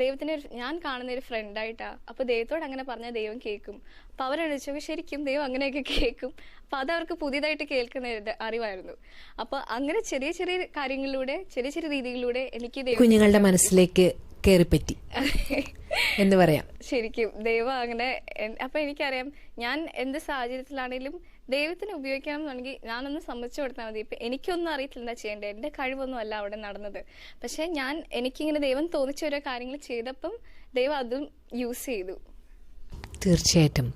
ദൈവത്തിന് ഞാൻ കാണുന്ന ഒരു ഫ്രണ്ടായിട്ടാ. അപ്പൊ ദൈവത്തോട് അങ്ങനെ പറഞ്ഞാൽ ദൈവം കേൾക്കും. അപ്പൊ അവരടിച്ചു ശരിക്കും ദൈവം അങ്ങനെയൊക്കെ കേൾക്കും. അപ്പൊ അതവർക്ക് പുതിയതായിട്ട് കേൾക്കുന്ന അറിവായിരുന്നു. അപ്പൊ അങ്ങനെ ചെറിയ ചെറിയ കാര്യങ്ങളിലൂടെ ചെറിയ ചെറിയ രീതികളിലൂടെ എനിക്ക് കുഞ്ഞുങ്ങളുടെ മനസ്സിലേക്ക് കയറിപ്പറ്റി എന്ന് പറയാം. ശരിക്കും ദൈവം അങ്ങനെ. അപ്പൊ എനിക്കറിയാം ഞാൻ എന്ത് സാഹചര്യത്തിലാണെങ്കിലും ദൈവത്തിന് ഉപയോഗിക്കണം എന്നുണ്ടെങ്കിൽ ഞാനൊന്ന് സമ്മതിച്ചു കൊടുത്താൽ മതി. ഇപ്പൊ എനിക്കൊന്നും അറിയത്തില്ല എന്താ ചെയ്യേണ്ടത്, എന്റെ കഴിവൊന്നും അല്ല അവിടെ നടന്നത്. പക്ഷെ എനിക്കിങ്ങനെ ദൈവം തോന്നിച്ച ഓരോ കാര്യങ്ങൾ ചെയ്തപ്പം ദൈവം അതും യൂസ് ചെയ്തു. തീർച്ചയായിട്ടും.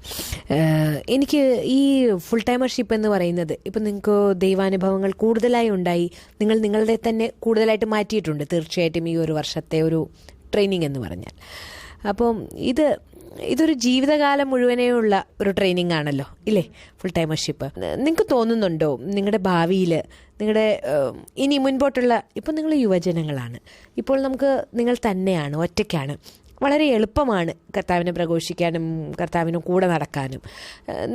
എനിക്ക് ഈ ഫുൾ ടൈമർഷിപ്പ് എന്ന് പറയുന്നത് ഇപ്പം നിങ്ങൾക്ക് ദൈവാനുഭവങ്ങൾ കൂടുതലായി ഉണ്ടായി, നിങ്ങൾ നിങ്ങളുടെ തന്നെ കൂടുതലായിട്ട് മാറ്റിയിട്ടുണ്ട് തീർച്ചയായിട്ടും ഈ ഒരു വർഷത്തെ ഒരു ട്രെയിനിങ് എന്ന് പറഞ്ഞാൽ. അപ്പം ഇതൊരു ജീവിതകാലം മുഴുവനേയുള്ള ഒരു ട്രെയിനിങ് ആണല്ലോ ഇല്ലേ ഫുൾ ടൈമർഷിപ്പ്? നിങ്ങൾക്ക് തോന്നുന്നുണ്ടോ നിങ്ങളുടെ ഭാവിയിൽ നിങ്ങളുടെ ഇനി മുൻപോട്ടുള്ള, ഇപ്പോൾ നിങ്ങൾ യുവജനങ്ങളാണ്, ഇപ്പോൾ നിങ്ങൾ തന്നെയാണ്, ഒറ്റയ്ക്കാണ്, വളരെ എളുപ്പമാണ് കർത്താവിനെ പ്രഘോഷിക്കാനും കർത്താവിനും കൂടെ നടക്കാനും.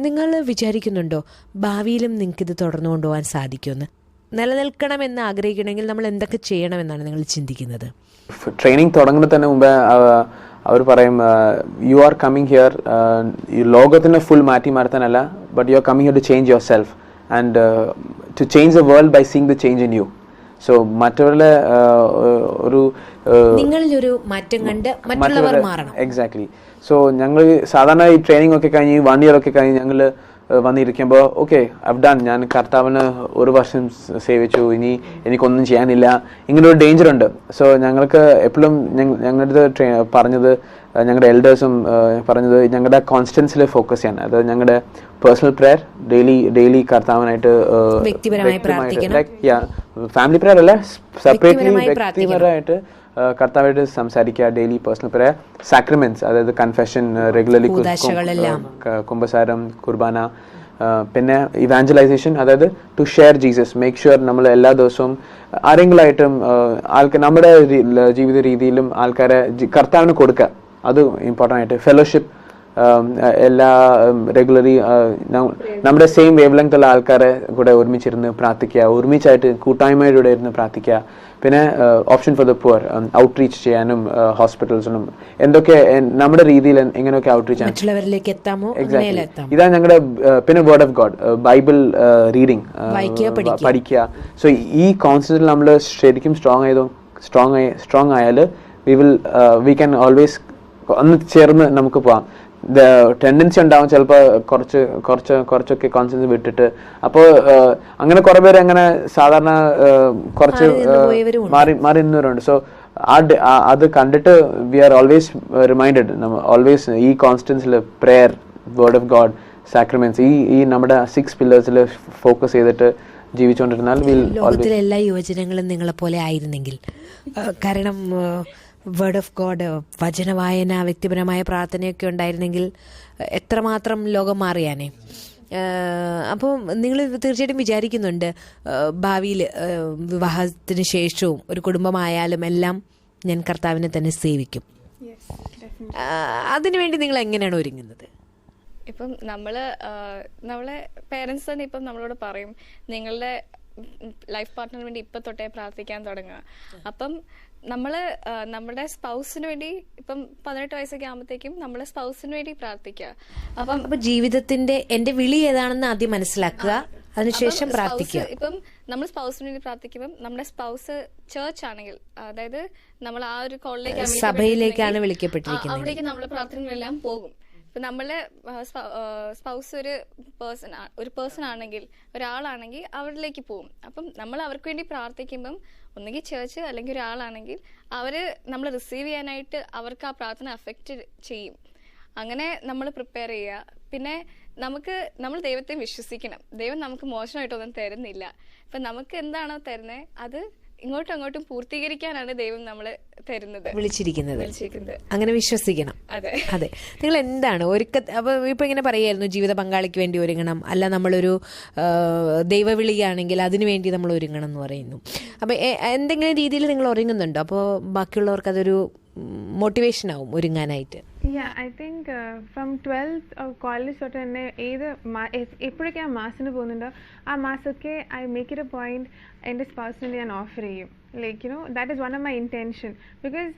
നിങ്ങൾ വിചാരിക്കുന്നുണ്ടോ ഭാവിയിലും നിങ്ങൾക്കിത് തുടർന്നു കൊണ്ടുപോകാൻ സാധിക്കുമെന്ന്? നിലനിൽക്കണമെന്ന് ആഗ്രഹിക്കണമെങ്കിൽ നമ്മൾ എന്തൊക്കെ ചെയ്യണമെന്നാണ് നിങ്ങൾ ചിന്തിക്കുന്നത്? ട്രെയിനിങ് തുടങ്ങുന്ന തന്നെ മുമ്പേ അവർ പറയും യു ആർ കമ്മിങ് ഹിയർ ലോകത്തിനെ ഫുൾ മാറ്റി മാറ്റാനല്ല, but you are coming here to change yourself. and to change the world by seeing the change in you. So മറ്റവരുടെ ഒരു നിങ്ങളിലൊരു മാറ്റം കണ്ട് മറ്റുള്ളവർ മാറണം. എക്സാക്ട്ലി. സോ ഞങ്ങൾ സാധാരണ ഈ ട്രെയിനിങ് ഒക്കെ കഴിഞ്ഞ് 1 year ഒക്കെ കഴിഞ്ഞ് ഞങ്ങൾ വന്നിരിക്കുമ്പോൾ ഓക്കെ ഐവ് ഡൺ, ഞാൻ കർത്താവിന് 1 വർഷം സേവിച്ചു, ഇനി എനിക്കൊന്നും ചെയ്യാനില്ല, ഇങ്ങനെ ഒരു ഡേഞ്ചർ ഉണ്ട്. സോ ഞങ്ങൾക്ക് എപ്പോഴും ഞങ്ങളുടെ പറഞ്ഞത്, ഞങ്ങളുടെ എൽഡേഴ്സും പറഞ്ഞത് ഞങ്ങളുടെ കോൺസ്റ്റൻസിൽ ഫോക്കസ് ചെയ്യാൻ, അതായത് ഞങ്ങളുടെ പേഴ്സണൽ പ്രെയർ ഡെയിലി കർത്താവിനായിട്ട് ഫാമിലി പ്രെയർ അല്ല, സെപ്പറേറ്റ്ലി വ്യക്തിപരമായിട്ട് കർത്താവായിട്ട് സംസാരിക്കുക, ഡെയിലി പേഴ്സണൽ പ്രെയർ, സാക്രമെന്റ്സ് അതായത് കൺഫെഷൻ റെഗുലർലി, കുമ്പസാരം, കുർബാന, പിന്നെ ഇവാഞ്ചലൈസേഷൻ, അതായത് to share Jesus, make sure നമ്മൾ എല്ലാ ദിവസവും ആരെങ്കിലായിട്ടും നമ്മുടെ ജീവിത രീതിയിലും ആൾക്കാരെ കർത്താവിന് കൊടുക്കുക, അത് ഇമ്പോർട്ടൻ്റ് ആയിട്ട്. ഫെലോഷിപ്പ്, എല്ലാ റെഗുലറി നമ്മുടെ സെയിം വേവ് ലെങ്ത് ഉള്ള ആൾക്കാരെ കൂടെ ഒരുമിച്ചിരുന്ന് പ്രാർത്ഥിക്കുക, ഒരുമിച്ചായിട്ട് കൂട്ടായ്മയുടെ ഇരുന്ന് പ്രാർത്ഥിക്കുക. പിന്നെ option for the poor, outreach ചെയ്യാനും ഹോസ്പിറ്റൽസിനും എന്തൊക്കെ നമ്മുടെ രീതിയിൽ എങ്ങനെയൊക്കെ ഔട്ട്റീച്ച് എക്സാക്ട്ലി ഇതാണ് ഞങ്ങളുടെ. പിന്നെ word of God, Bible reading, പഠിക്കുക. സോ ഈ കോൺസെപ്റ്റിൽ നമ്മൾ ശരിക്കും സ്ട്രോങ് ആയാൽ വി ക്യാൻ ഓൾവേസ് ഒന്ന് ചേർന്ന് നമുക്ക് പോവാം. ടെൻഡൻസി ഉണ്ടാവും ചിലപ്പോൾ കുറച്ചൊക്കെ കോൺസെൻട്രേഷൻ വിട്ടിട്ട്. അപ്പോൾ അങ്ങനെ കുറെ പേര് അങ്ങനെ സാധാരണ കുറച്ച് മാറി നിന്നവരുണ്ട്. സോ അത് കണ്ടിട്ട് we are always reminded, always ഈ കോൺസ്റ്റൻസിൽ prayer, word of God, sacraments, ഈ നമ്മുടെ 6 pillars ഫോക്കസ് ചെയ്തിട്ട് ജീവിച്ചുകൊണ്ടിരുന്നാൽ ലോകത്തിലെ എല്ലാ യുവജനങ്ങളും നിങ്ങളെ പോലെ ആയിരുന്നെങ്കിൽ, കാരണം വേർഡ് ഓഫ് ഗോഡ്, വചന വായന, വ്യക്തിപരമായ പ്രാർത്ഥനയൊക്കെ ഉണ്ടായിരുന്നെങ്കിൽ എത്രമാത്രം ലോകം മാറിയാനേ. അപ്പോൾ നിങ്ങൾ തീർച്ചയായിട്ടും വിചാരിക്കുന്നുണ്ട് ഭാവിയിൽ വിവാഹത്തിന് ശേഷവും ഒരു കുടുംബമായാലും എല്ലാം ഞാൻ കർത്താവിനെ തന്നെ സേവിക്കും. അതിനുവേണ്ടി നിങ്ങൾ എങ്ങനെയാണ് ഒരുങ്ങുന്നത്? ഇപ്പം നമ്മളെ പേരൻസ് തന്നെ ഇപ്പം നമ്മളോട് പറയും, നിങ്ങളുടെ ലൈഫ് പാർട്ട്ണറിന് വേണ്ടി ഇപ്പം തൊട്ടേ പ്രാർത്ഥിക്കാൻ തുടങ്ങുക. അപ്പം നമ്മുടെ സ്പൗസിന് വേണ്ടി ഇപ്പം 18 വയസ്സൊക്കെ ആകുമ്പോഴത്തേക്കും നമ്മളെ സ്പൗസിന് വേണ്ടി പ്രാർത്ഥിക്കുക. അപ്പം ജീവിതത്തിന്റെ എന്റെ വിളി ഏതാണെന്ന് ആദ്യം മനസ്സിലാക്കുക, അതിനുശേഷം പ്രാർത്ഥിക്കുക. ഇപ്പം നമ്മൾ സ്പൗസിന് വേണ്ടി പ്രാർത്ഥിക്കുമ്പോൾ നമ്മുടെ സ്പൗസ് ചേർച്ച് ആണെങ്കിൽ, അതായത് നമ്മൾ ആ ഒരു കോളിലേക്ക് സഭയിലേക്കാണ് വിളിക്കപ്പെട്ടിരിക്കുന്നത്, അവിടേക്ക് നമ്മളെ പ്രാർത്ഥനകളെല്ലാം പോകും. ഇപ്പൊ നമ്മളെ സ്പൗസ് ഒരു പേഴ്സൺ ആണെങ്കിൽ, ഒരാളാണെങ്കിൽ അവരിലേക്ക് പോകും. അപ്പം നമ്മൾ അവർക്ക് വേണ്ടി പ്രാർത്ഥിക്കുമ്പം ഒന്നുകിൽ ചേർച്ച് അല്ലെങ്കിൽ ഒരാളാണെങ്കിൽ അവര് നമ്മൾ റിസീവ് ചെയ്യാനായിട്ട് അവർക്ക് ആ പ്രാർത്ഥന അഫക്റ്റ് ചെയ്യും. അങ്ങനെ നമ്മൾ പ്രിപ്പയർ ചെയ്യുക. പിന്നെ നമ്മൾ ദൈവത്തെ വിശ്വസിക്കണം. ദൈവം നമുക്ക് മോശമായിട്ടൊന്നും തരുന്നില്ല. ഇപ്പൊ നമുക്ക് എന്താണോ തരുന്നത് അത് ഇങ്ങോട്ടും അങ്ങോട്ടും പൂർത്തീകരിക്കാനാണ് ദൈവം നമ്മളെ തരുന്നത്, വിളിച്ചിരിക്കുന്നത്. അങ്ങനെ വിശ്വസിക്കണം. അതെ. നിങ്ങൾ എന്താണ് അപ്പൊ ഇപ്പൊ ഇങ്ങനെ പറയായിരുന്നു, ജീവിത പങ്കാളിക്ക് വേണ്ടി ഒരുങ്ങണം, അല്ല നമ്മളൊരു ദൈവവിളിയാണെങ്കിൽ അതിനു വേണ്ടി നമ്മൾ ഒരുങ്ങണം എന്ന് പറയുന്നു. അപ്പൊ എന്തെങ്കിലും രീതിയിൽ നിങ്ങൾ ഒരുങ്ങുന്നുണ്ടോ? അപ്പോൾ ബാക്കിയുള്ളവർക്ക് അതൊരു മോട്ടിവേഷൻ ആവും ഒരുങ്ങാനായിട്ട്. I think from 12th college തൊട്ട് തന്നെ എപ്പോഴൊക്കെ ആ മാസിന് പോകുന്നുണ്ടോ ആ മാസമൊക്കെ I make it a point എൻ്റെ സ്പൗസിന് ഞാൻ ഓഫർ ചെയ്യും. Like that is one of my intention. Because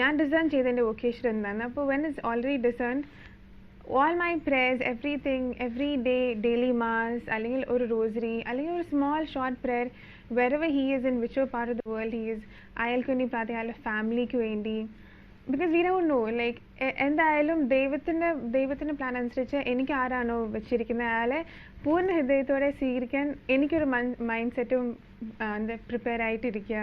ഞാൻ ഡിസേൺ ചെയ്ത എൻ്റെ വൊക്കേഷൻ എന്താണ്. അപ്പോൾ when is already discerned, all my prayers, everything, every day, daily mass, അല്ലെങ്കിൽ ഒരു റോസറി, അല്ലെങ്കിൽ ഒരു small short prayer, wherever he is in whichever part of the world he is, അയാൾക്ക് വേണ്ടി പ്രാർത്ഥിക്കുക, അയാളുടെ ഫാമിലിക്ക് വേണ്ടി. Because we don't know, like എന്തായാലും ദൈവത്തിൻ്റെ പ്ലാൻ അനുസരിച്ച് എനിക്ക് ആരാണോ വെച്ചിരിക്കുന്നത് അയാളെ പൂർണ്ണ ഹൃദയത്തോടെ സ്വീകരിക്കാൻ എനിക്കൊരു മൈൻഡ് സെറ്റും പ്രിപ്പയർ ആയിട്ടിരിക്കുക.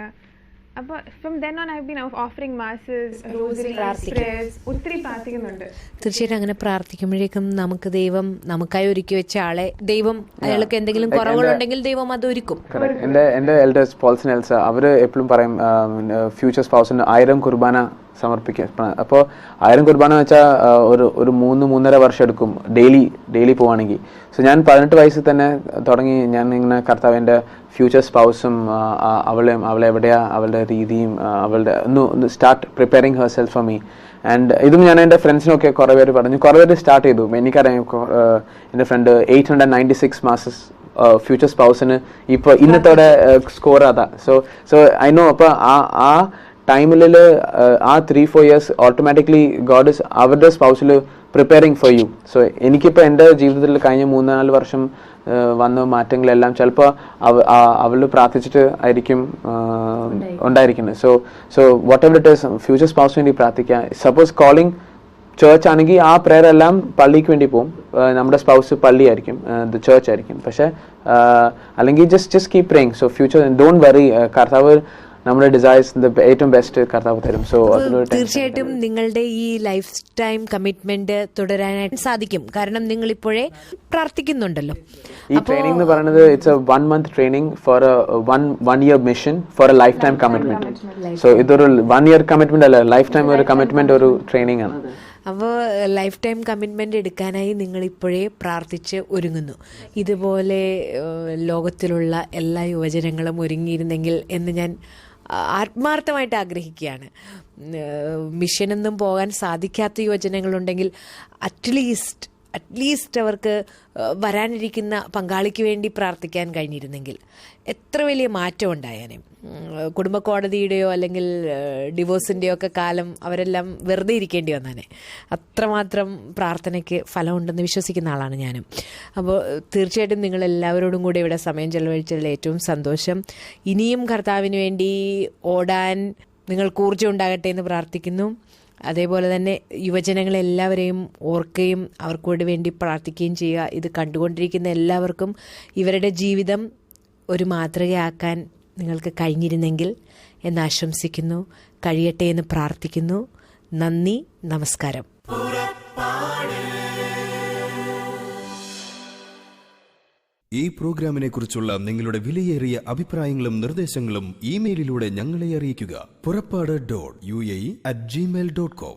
അപ്പോൾ from then on I been offering masses, rosary, prayers, ഒത്തിരി പ്രാർത്ഥിക്കുന്നുണ്ട്. തീർച്ചയായിട്ടും അങ്ങനെ പ്രാർത്ഥിക്കുമ്പോഴേക്കും നമുക്ക് ദൈവം നമുക്കായി ഒരുക്കി വെച്ച ആളെ അയാൾക്ക് എന്തെങ്കിലും കുറവുകളുണ്ടെങ്കിൽ ദൈവം അത് ഒരുക്കും. എൻ്റെ എൽഡേഴ്സ് പോൾസൺ എൽസ അവര് എപ്പോഴും പറയും ഫ്യൂച്ചർ സ്പൗസിന് 1000 കുർബാന സമർപ്പിക്കുക. അപ്പോൾ 1000 കുർബാന വെച്ചാൽ ഒരു 3-3.5 വർഷം എടുക്കും ഡെയിലി പോവുകയാണെങ്കിൽ. സോ ഞാൻ 18 വയസ്സിൽ തന്നെ തുടങ്ങി. ഞാൻ ഇങ്ങനെ കർത്താവിൻ്റെ ഫ്യൂച്ചർ സ്പൗസും അവളെ എവിടെയാ, അവളുടെ രീതിയും അവളുടെ ഒന്ന് start preparing her self for me. And ഇതും ഞാൻ എൻ്റെ ഫ്രണ്ട്സിനൊക്കെ കുറേ പേര് പറഞ്ഞു, കുറേ പേര് സ്റ്റാർട്ട് ചെയ്തു. എനിക്കറിയാം എൻ്റെ ഫ്രണ്ട് 896 മാസസ് ഫ്യൂച്ചർ സ്പൗസിന് ഇപ്പോൾ ഇന്നത്തോടെ സ്കോർ അതാ. So I know. അപ്പോൾ ആ ടൈമിൽ ആ 3-4 years ഓട്ടോമാറ്റിക്കലി ഗോഡ് ഇസ് അവരുടെ സ്പൗസിൽ പ്രിപ്പയറിങ് ഫോർ യു. സോ എനിക്കിപ്പോൾ എൻ്റെ ജീവിതത്തിൽ കഴിഞ്ഞ 3-4 വർഷം വന്ന മാറ്റങ്ങളെല്ലാം ചിലപ്പോൾ അവൾ പ്രാർത്ഥിച്ചിട്ട് ആയിരിക്കും ഉണ്ടായിരിക്കുന്നത്. So whatever it is future സ്പൗസിന് വേണ്ടി പ്രാർത്ഥിക്കുക. സപ്പോസ് കോളിംഗ് ചേർച്ച് ആണെങ്കിൽ ആ പ്രെയർ എല്ലാം പള്ളിക്ക് വേണ്ടി പോകും. നമ്മുടെ സ്പൗസ് പള്ളി ആയിരിക്കും, ചേർച്ച് ആയിരിക്കും. പക്ഷേ അല്ലെങ്കിൽ just keep praying. So future don't worry. കർത്താവ് നമ്മുടെ ഡിസൈർസ് ഏറ്റവും ബെസ്റ്റ് കർത്താവ് തരും. സോ തീർച്ചയായിട്ടും നിങ്ങളുടെ ഈ ലൈഫ് ടൈം കമ്മിറ്റ്മെന്റ് തുടരാനായിട്ട് സാധിക്കും. കാരണം നിങ്ങൾ ഇപ്പോഴേ പ്രാർത്ഥിക്കുന്നുണ്ടല്ലോ. ഈ ട്രെയിനിങ് എന്ന് പറയുന്നത് it's A 1 month training for one year mission four A life time commitment. So ഇതൊരു 1 year കമ്മിറ്റ്മെന്റ് അല്ല, ലൈഫ് ടൈം ഒരു കമ്മിറ്റ്മെന്റ്, ഒരു ട്രെയിനിങ് ആണ്. അപ്പോൾ ലൈഫ് ടൈം കമ്മിറ്റ്മെൻ്റ് എടുക്കാനായി നിങ്ങൾ ഇപ്പോഴേ പ്രാർത്ഥിച്ച് ഒരുങ്ങുന്നു. ഇതുപോലെ ലോകത്തിലുള്ള എല്ലാ യുവജനങ്ങളും ഒരുങ്ങിയിരുന്നെങ്കിൽ എന്ന് ഞാൻ ആത്മാർത്ഥമായിട്ട് ആഗ്രഹിക്കുകയാണ്. മിഷനൊന്നും പോകാൻ സാധിക്കാത്ത യുവജനങ്ങളുണ്ടെങ്കിൽ അറ്റ്ലീസ്റ്റ് അവർക്ക് വരാനിരിക്കുന്ന പങ്കാളിക്ക് വേണ്ടി പ്രാർത്ഥിക്കാൻ കഴിഞ്ഞിരുന്നെങ്കിൽ എത്ര വലിയ മാറ്റം ഉണ്ടായേനെ. കുടുംബ കോടതിയുടെയോ അല്ലെങ്കിൽ ഡിവോഴ്സിൻ്റെയോ ഒക്കെ കാലം അവരെല്ലാം വെറുതെ ഇരിക്കേണ്ടി വന്നേനെ. അത്രമാത്രം പ്രാർത്ഥനയ്ക്ക് ഫലമുണ്ടെന്ന് വിശ്വസിക്കുന്ന ആളാണ് ഞാനും. അപ്പോൾ തീർച്ചയായിട്ടും നിങ്ങളെല്ലാവരോടും കൂടെ ഇവിടെ സമയം ചെലവഴിച്ചതിൽ ഏറ്റവും സന്തോഷം. ഇനിയും കർത്താവിന് വേണ്ടി ഓടാൻ നിങ്ങൾക്ക് ഊർജ്ജം ഉണ്ടാകട്ടെ എന്ന് പ്രാർത്ഥിക്കുന്നു. അതേപോലെ തന്നെ യുവജനങ്ങളെല്ലാവരെയും ഓർക്കുകയും അവർക്കോട് വേണ്ടി പ്രാർത്ഥിക്കുകയും ചെയ്യുക. ഇത് കണ്ടുകൊണ്ടിരിക്കുന്ന എല്ലാവർക്കും ഇവരുടെ ജീവിതം ഒരു മാതൃകയാക്കാൻ നിങ്ങൾക്ക് കഴിഞ്ഞിരുന്നെങ്കിൽ എന്ന് ആശംസിക്കുന്നു. കഴിയട്ടെ എന്ന് പ്രാർത്ഥിക്കുന്നു. നന്ദി, നമസ്കാരം. ഈ പ്രോഗ്രാമിനെ കുറിച്ചുള്ള നിങ്ങളുടെ വിലയേറിയ അഭിപ്രായങ്ങളും നിർദ്ദേശങ്ങളും ഇമെയിലിലൂടെ ഞങ്ങളെ അറിയിക്കുക. പുറപ്പാട്.ua@gmail.com